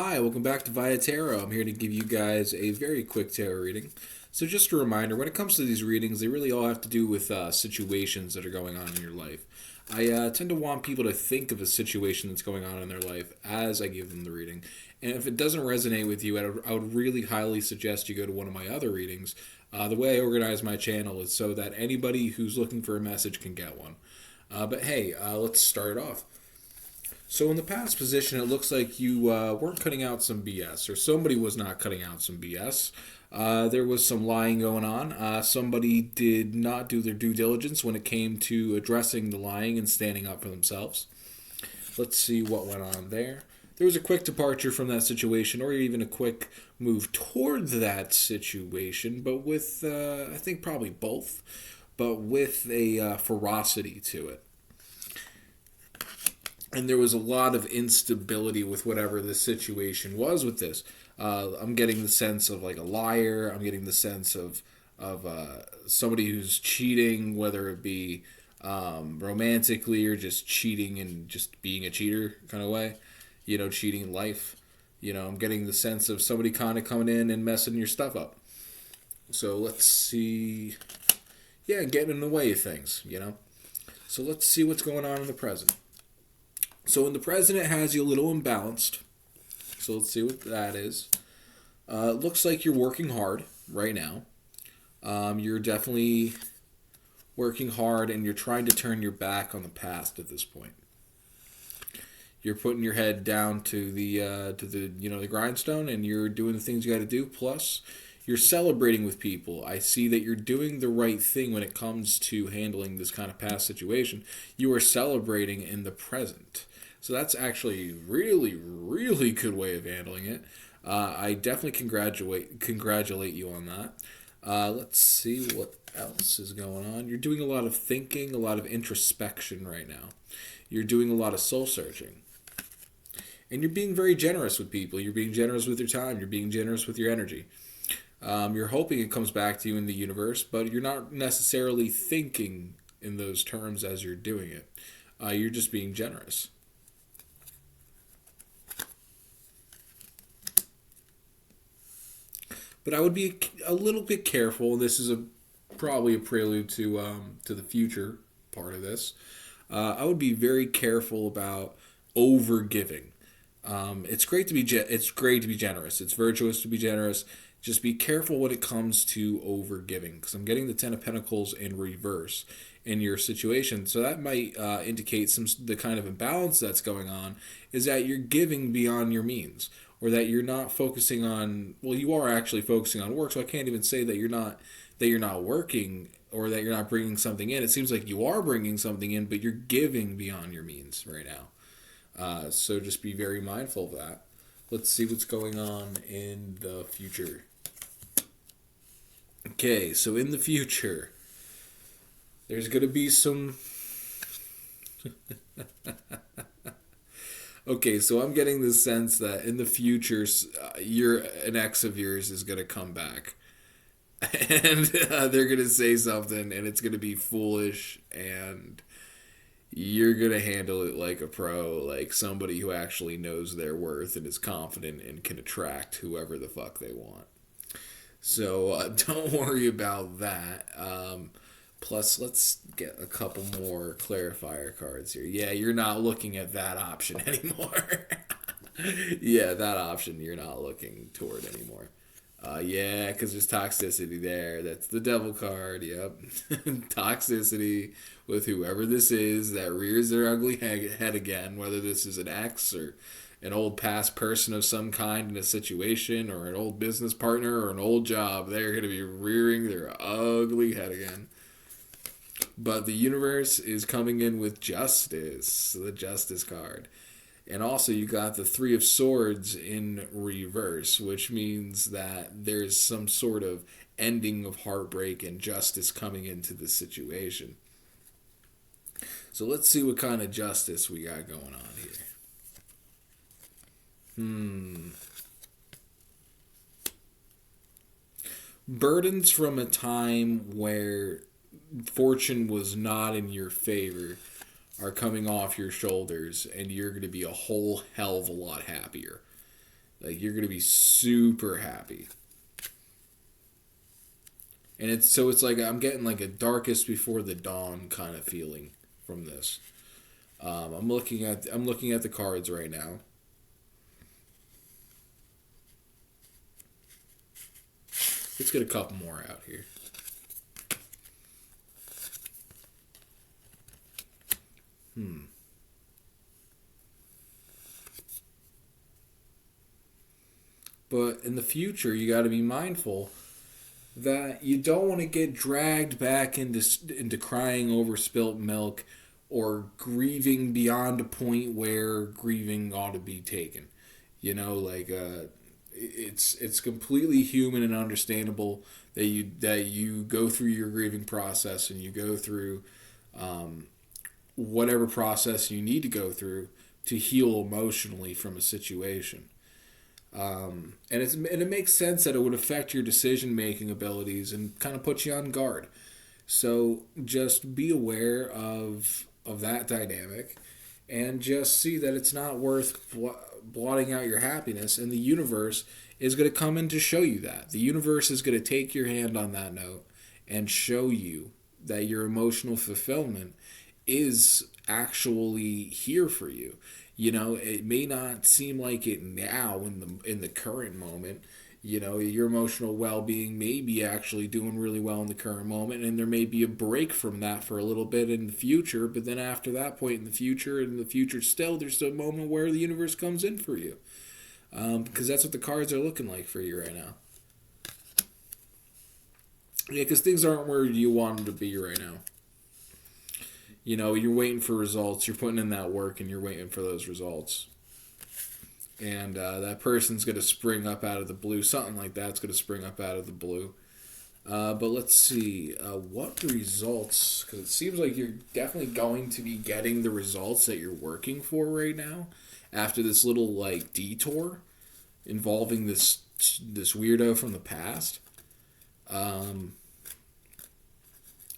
Hi, welcome back to VAIA-Tarot. I'm here to give you guys a very quick tarot reading. So just a reminder, when it comes to these readings, they really all have to do with situations that are going on in your life. I tend to want people to think of a situation that's going on in their life as I give them the reading. And if it doesn't resonate with you, I would really highly suggest you go to one of my other readings. The way I organize my channel is so that anybody who's looking for a message can get one. But hey, let's start it off. So in the past position, it looks like you weren't cutting out some BS, or somebody was not cutting out some BS. There was some lying going on. Somebody did not do their due diligence when it came to addressing the lying and standing up for themselves. Let's see what went on there. There was a quick departure from that situation, or even a quick move towards that situation, but with, I think probably both, but with a ferocity to it. And there was a lot of instability with whatever the situation was with this. I'm getting the sense of like a liar. I'm getting the sense of somebody who's cheating, whether it be romantically or just cheating and just being a cheater kind of way. You know, cheating in life. You know, I'm getting the sense of somebody kind of coming in and messing your stuff up. So let's see. Yeah, getting in the way of things, you know. So let's see what's going on in the present. So in the present, it has you a little imbalanced. So let's see what that is. It looks like you're working hard right now. You're definitely working hard, and you're trying to turn your back on the past at this point. You're putting your head down to the grindstone, and you're doing the things you got to do. Plus, you're celebrating with people. I see that you're doing the right thing when it comes to handling this kind of past situation. You are celebrating in the present. So that's actually really, really good way of handling it. I definitely congratulate you on that. Let's see what else is going on. You're doing a lot of thinking, a lot of introspection right now. You're doing a lot of soul searching. And you're being very generous with people. You're being generous with your time. You're being generous with your energy. You're hoping it comes back to you in the universe, but you're not necessarily thinking in those terms as you're doing it. You're just being generous. But I would be a little bit careful. This is probably a prelude to the future part of this. I would be very careful about over giving. It's great to be generous. It's virtuous to be generous. Just be careful when it comes to over giving, because I'm getting the Ten of Pentacles in reverse in your situation. So that might indicate the kind of imbalance that's going on is that you're giving beyond your means, or that you're not focusing on. Well, you are actually focusing on work, so I can't even say that you're not working, or that you're not bringing something in. It seems like you are bringing something in, but you're giving beyond your means right now. So just be very mindful of that. Let's see what's going on in the future. Okay, so in the future, there's going to be some... Okay, so I'm getting the sense that in the future, an ex of yours is going to come back. And they're going to say something, and it's going to be foolish, and you're going to handle it like a pro, like somebody who actually knows their worth and is confident and can attract whoever the fuck they want. So don't worry about that. Plus, let's get a couple more clarifier cards here. Yeah, you're not looking at that option anymore. Yeah, that option you're not looking toward anymore. Yeah, because there's toxicity there. That's the devil card. Yep. Toxicity with whoever this is that rears their ugly head again, whether this is an ex or an old past person of some kind in a situation, or an old business partner, or an old job. They're going to be rearing their ugly head again. But the universe is coming in with justice, the justice card. And also you got the Three of Swords in reverse, which means that there's some sort of ending of heartbreak and justice coming into the situation. So let's see what kind of justice we got going on here. Burdens from a time where fortune was not in your favor are coming off your shoulders, and you're going to be a whole hell of a lot happier. Like, you're going to be super happy. And it's like I'm getting like a darkest before the dawn kind of feeling from this. I'm looking at the cards right now. Let's get a couple more out here. But in the future, you got to be mindful that you don't want to get dragged back into crying over spilt milk or grieving beyond a point where grieving ought to be taken. Like it's completely human and understandable that you go through your grieving process and you go through whatever process you need to go through to heal emotionally from a situation. And it makes sense that it would affect your decision making abilities and kind of put you on guard. So just be aware of that dynamic, and just see that it's not worth blotting out your happiness. And the universe is going to come in to show you that. The universe is going to take your hand on that note and show you that your emotional fulfillment is actually here for you. It may not seem like it now in the current moment. Your emotional well-being may be actually doing really well in the current moment, and there may be a break from that for a little bit in the future, but then after that point in the future still, there's a moment where the universe comes in for you. Because that's what the cards are looking like for you right now. Yeah, because things aren't where you want them to be right now. You're waiting for results, you're putting in that work, and you're waiting for those results. And that person's going to spring up out of the blue. Something like that's going to spring up out of the blue. But let's see. What results? Because it seems like you're definitely going to be getting the results that you're working for right now after this little, like, detour involving this weirdo from the past.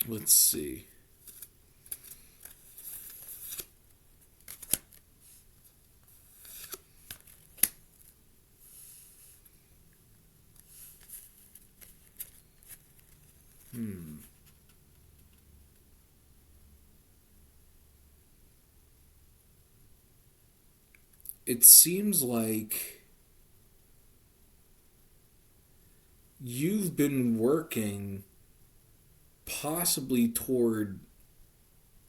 Let's see. It seems like you've been working possibly toward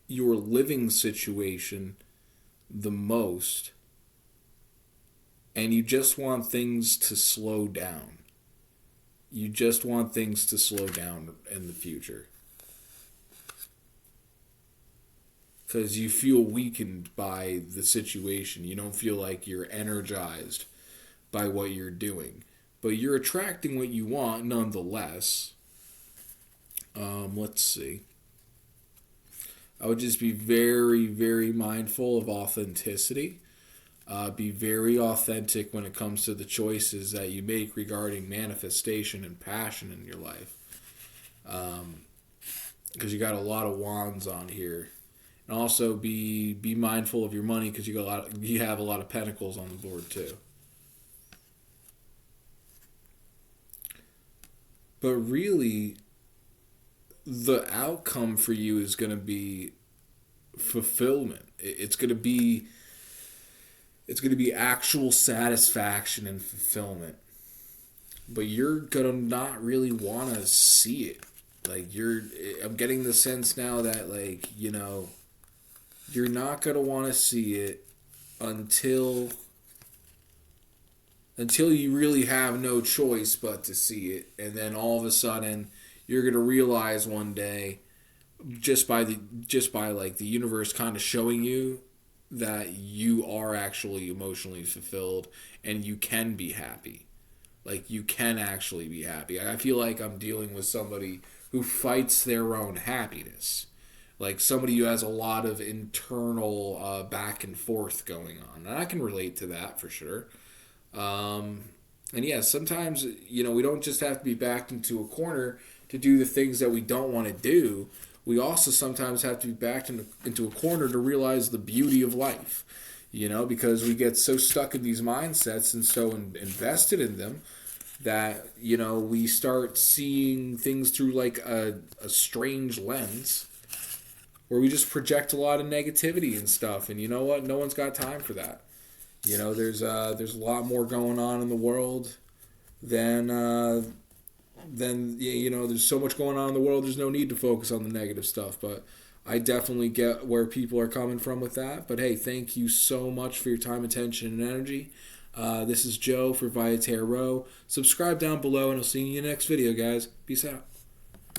your living situation the most, and you just want things to slow down. You just want things to slow down in the future. Because you feel weakened by the situation. You don't feel like you're energized by what you're doing. But you're attracting what you want nonetheless. Let's see. I would just be very, very mindful of authenticity. Be very authentic when it comes to the choices that you make regarding manifestation and passion in your life. Because you got a lot of wands on here. And also be mindful of your money, because you have a lot of pentacles on the board too. But really, the outcome for you is going to be fulfillment. It's going to be actual satisfaction and fulfillment. But you're going to not really want to see it. Like, I'm getting the sense now that, like, you're not going to want to see it until you really have no choice but to see it. And then all of a sudden you're going to realize one day, just by like the universe kind of showing you that you are actually emotionally fulfilled and you can be happy. Like, you can actually be happy. I feel like I'm dealing with somebody who fights their own happiness. Like, somebody who has a lot of internal back and forth going on. And I can relate to that for sure. And yeah, sometimes, we don't just have to be backed into a corner to do the things that we don't want to do. We also sometimes have to be backed into a corner to realize the beauty of life. because we get so stuck in these mindsets and so invested in them that, we start seeing things through like a strange lens where we just project a lot of negativity and stuff. And you know what? No one's got time for that. There's a lot more going on in the world than there's so much going on in the world. There's no need to focus on the negative stuff. But I definitely get where people are coming from with that. But hey, thank you so much for your time, attention, and energy. This is Joe for VAIA-Tarot. Subscribe down below, and I'll see you in the next video, guys. Peace out.